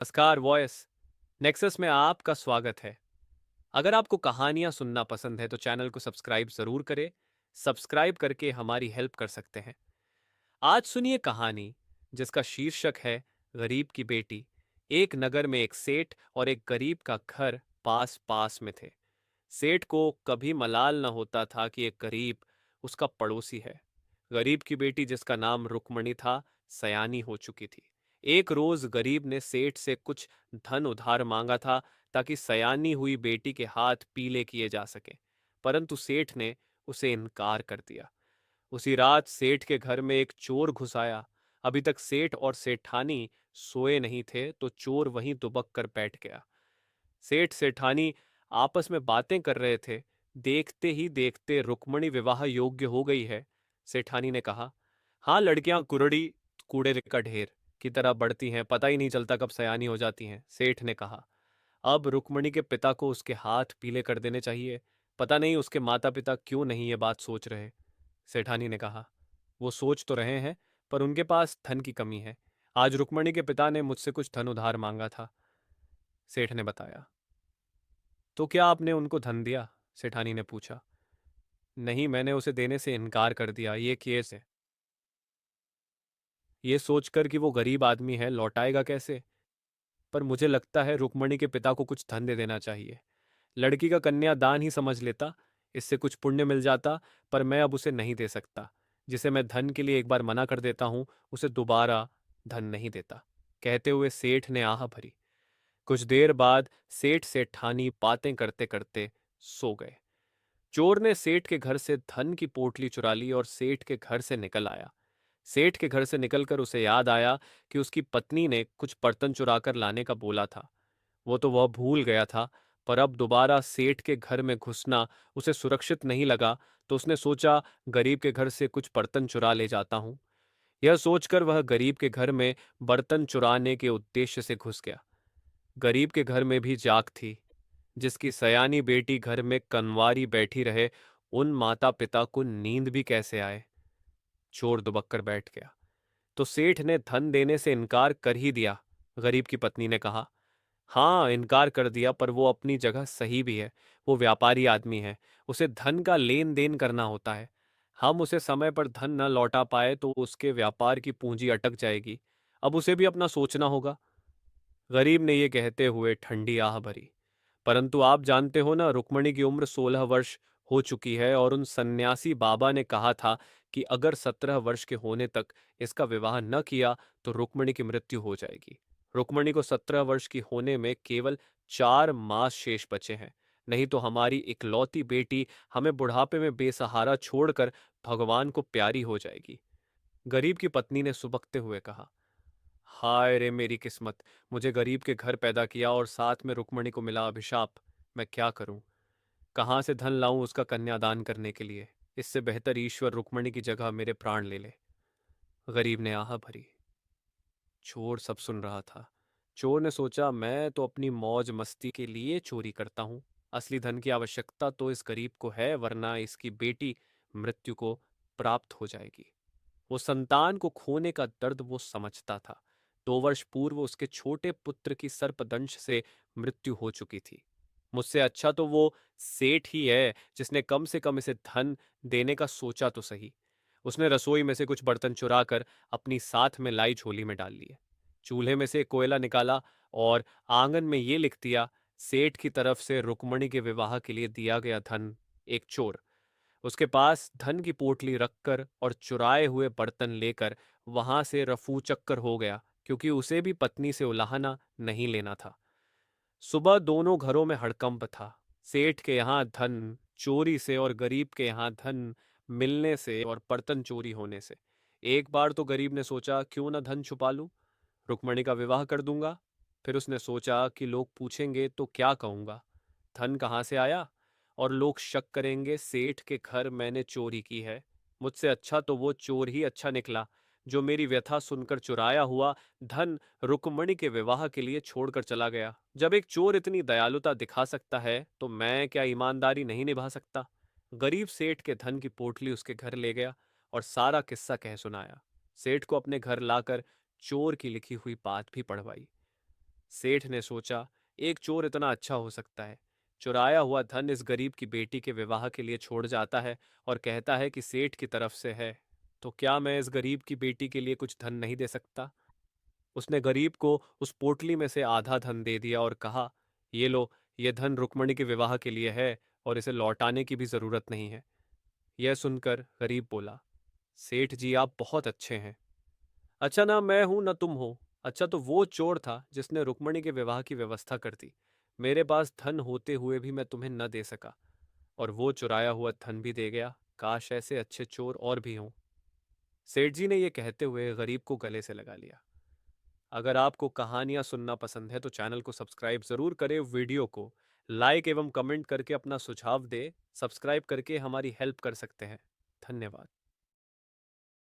नमस्कार voice nexus में आपका स्वागत है। अगर आपको कहानियां सुनना पसंद है तो चैनल को सब्सक्राइब जरूर करें। सब्सक्राइब करके हमारी हेल्प कर सकते हैं। आज सुनिए कहानी जिसका शीर्षक है गरीब की बेटी। एक नगर में एक सेठ और एक गरीब का घर पास पास में थे। सेठ को कभी मलाल न होता था कि एक गरीब उसका पड़ोसी है। गरीब की बेटी जिसका नाम रुक्मणी था, सयानी हो चुकी थी। एक रोज गरीब ने सेठ से कुछ धन उधार मांगा था ताकि सयानी हुई बेटी के हाथ पीले किए जा सके, परंतु सेठ ने उसे इनकार कर दिया। उसी रात सेठ के घर में एक चोर घुस आया। अभी तक सेठ और सेठानी सोए नहीं थे तो चोर वहीं दुबक कर बैठ गया। सेठ सेठानी आपस में बातें कर रहे थे। देखते ही देखते रुक्मणी विवाह योग्य हो गई है। सेठानी ने कहा, हाँ, लड़कियां कुरड़ी कूड़े का ढेर की तरह बढ़ती हैं, पता ही नहीं चलता कब सयानी हो जाती हैं। सेठ ने कहा, अब रुक्मणी के पिता को उसके हाथ पीले कर देने चाहिए। पता नहीं उसके माता पिता क्यों नहीं ये बात सोच रहे। सेठानी ने कहा, वो सोच तो रहे हैं, पर उनके पास धन की कमी है। आज रुक्मणी के पिता ने मुझसे कुछ धन उधार मांगा था। सेठ ने बताया। तो क्या आपने उनको धन दिया? सेठानी ने पूछा। नहीं, मैंने उसे देने से इनकार कर दिया। ये केस है, ये सोचकर कि वो गरीब आदमी है, लौटाएगा कैसे। पर मुझे लगता है रुक्मणी के पिता को कुछ धन दे देना चाहिए। लड़की का कन्यादान ही समझ लेता, इससे कुछ पुण्य मिल जाता। पर मैं अब उसे नहीं दे सकता। जिसे मैं धन के लिए एक बार मना कर देता हूं, उसे दोबारा धन नहीं देता। कहते हुए सेठ ने आह भरी। कुछ देर बाद सेठ सेठानी बातें करते करते सो गए। चोर ने सेठ के घर से धन की पोटली चुरा ली और सेठ के घर से निकल आया। सेठ के घर से निकलकर उसे याद आया कि उसकी पत्नी ने कुछ बर्तन चुराकर लाने का बोला था। वो तो वह भूल गया था, पर अब दोबारा सेठ के घर में घुसना उसे सुरक्षित नहीं लगा, तो उसने सोचा गरीब के घर से कुछ बर्तन चुरा ले जाता हूं। यह सोचकर वह गरीब के घर में बर्तन चुराने के उद्देश्य से घुस गया। गरीब के घर में भी जाग थी। जिसकी सयानी बेटी घर में कनवारी बैठी रहे, उन माता पिता को नींद भी कैसे आए। चोर दुबक कर बैठ गया। तो सेठ ने धन देने से इनकार कर ही दिया। गरीब की पत्नी ने कहा, हाँ, इनकार कर दिया, पर वो अपनी जगह सही भी है। वो व्यापारी आदमी है, उसे धन का लेन देन करना होता है। हम उसे समय पर धन न लौटा पाए तो उसके व्यापार की पूंजी अटक जाएगी। अब उसे भी अपना सोचना होगा। गरीब ने ये कहते हुए ठंडी आह भरी। परंतु आप जानते हो ना, रुक्मणी की उम्र 16 वर्ष हो चुकी है और उन सन्यासी बाबा ने कहा था कि अगर 17 वर्ष के होने तक इसका विवाह न किया तो रुक्मणी की मृत्यु हो जाएगी। रुक्मणी को 17 वर्ष की होने में केवल 4 मास शेष बचे हैं। नहीं तो हमारी इकलौती बेटी हमें बुढ़ापे में बेसहारा छोड़कर भगवान को प्यारी हो जाएगी। गरीब की पत्नी ने सुबकते हुए कहा, हाय रे मेरी किस्मत, मुझे गरीब के घर पैदा किया और साथ में रुक्मणी को मिला अभिशाप। मैं क्या करूं? कहाँ से धन लाऊं उसका कन्यादान करने के लिए? इससे बेहतर ईश्वर रुक्मणी की जगह मेरे प्राण ले ले। गरीब ने आह भरी। चोर सब सुन रहा था। चोर ने सोचा, मैं तो अपनी मौज मस्ती के लिए चोरी करता हूँ। असली धन की आवश्यकता तो इस गरीब को है, वरना इसकी बेटी मृत्यु को प्राप्त हो जाएगी। वो संतान को खोने का दर्द वो समझता था। 2 वर्ष पूर्व उसके छोटे पुत्र की सर्पदंश से मृत्यु हो चुकी थी। मुझसे अच्छा तो वो सेठ ही है जिसने कम से कम इसे धन देने का सोचा तो सही। उसने रसोई में से कुछ बर्तन चुरा कर अपनी साथ में लाई झोली में डाल लिए। चूल्हे में से कोयला निकाला और आंगन में ये लिख दिया, सेठ की तरफ से रुक्मणी के विवाह के लिए दिया गया धन। एक चोर उसके पास धन की पोटली रखकर और चुराए हुए बर्तन लेकर वहां से रफू चक्कर हो गया, क्योंकि उसे भी पत्नी से उलाहना नहीं लेना था। सुबह दोनों घरों में हड़कंप था। सेठ के यहाँ धन चोरी से और गरीब के यहाँ धन मिलने से और बर्तन चोरी होने से। एक बार तो गरीब ने सोचा, क्यों ना धन छुपा लूं, रुक्मणी का विवाह कर दूंगा। फिर उसने सोचा कि लोग पूछेंगे तो क्या कहूंगा, धन कहाँ से आया, और लोग शक करेंगे सेठ के घर मैंने चोरी की है। मुझसे अच्छा तो वो चोर ही अच्छा निकला जो मेरी व्यथा सुनकर चुराया हुआ धन रुक्मणी के विवाह के लिए छोड़कर चला गया। जब एक चोर इतनी दयालुता दिखा सकता है तो मैं क्या ईमानदारी नहीं निभा सकता। गरीब सेठ के धन की पोटली उसके घर ले गया और सारा किस्सा कह सुनाया। सेठ को अपने घर लाकर चोर की लिखी हुई बात भी पढ़वाई। सेठ ने सोचा, एक चोर इतना अच्छा हो सकता है, चुराया हुआ धन इस गरीब की बेटी के विवाह के लिए छोड़ जाता है और कहता है कि सेठ की तरफ से है, तो क्या मैं इस गरीब की बेटी के लिए कुछ धन नहीं दे सकता? उसने गरीब को उस पोटली में से आधा धन दे दिया और कहा, ये लो, ये धन रुक्मणी के विवाह के लिए है और इसे लौटाने की भी जरूरत नहीं है। यह सुनकर गरीब बोला, सेठ जी आप बहुत अच्छे हैं। अच्छा ना मैं हूं ना तुम हो। अच्छा तो वो चोर था जिसने रुक्मणी के विवाह की व्यवस्था कर दी। मेरे पास धन होते हुए भी मैं तुम्हें न दे सका, और वो चुराया हुआ धन भी दे गया। काश ऐसे अच्छे चोर और भी हों। सेठ जी ने यह कहते हुए गरीब को गले से लगा लिया। अगर आपको कहानियां सुनना पसंद है तो चैनल को सब्सक्राइब जरूर करें, वीडियो को लाइक एवं कमेंट करके अपना सुझाव दे, सब्सक्राइब करके हमारी हेल्प कर सकते हैं। धन्यवाद।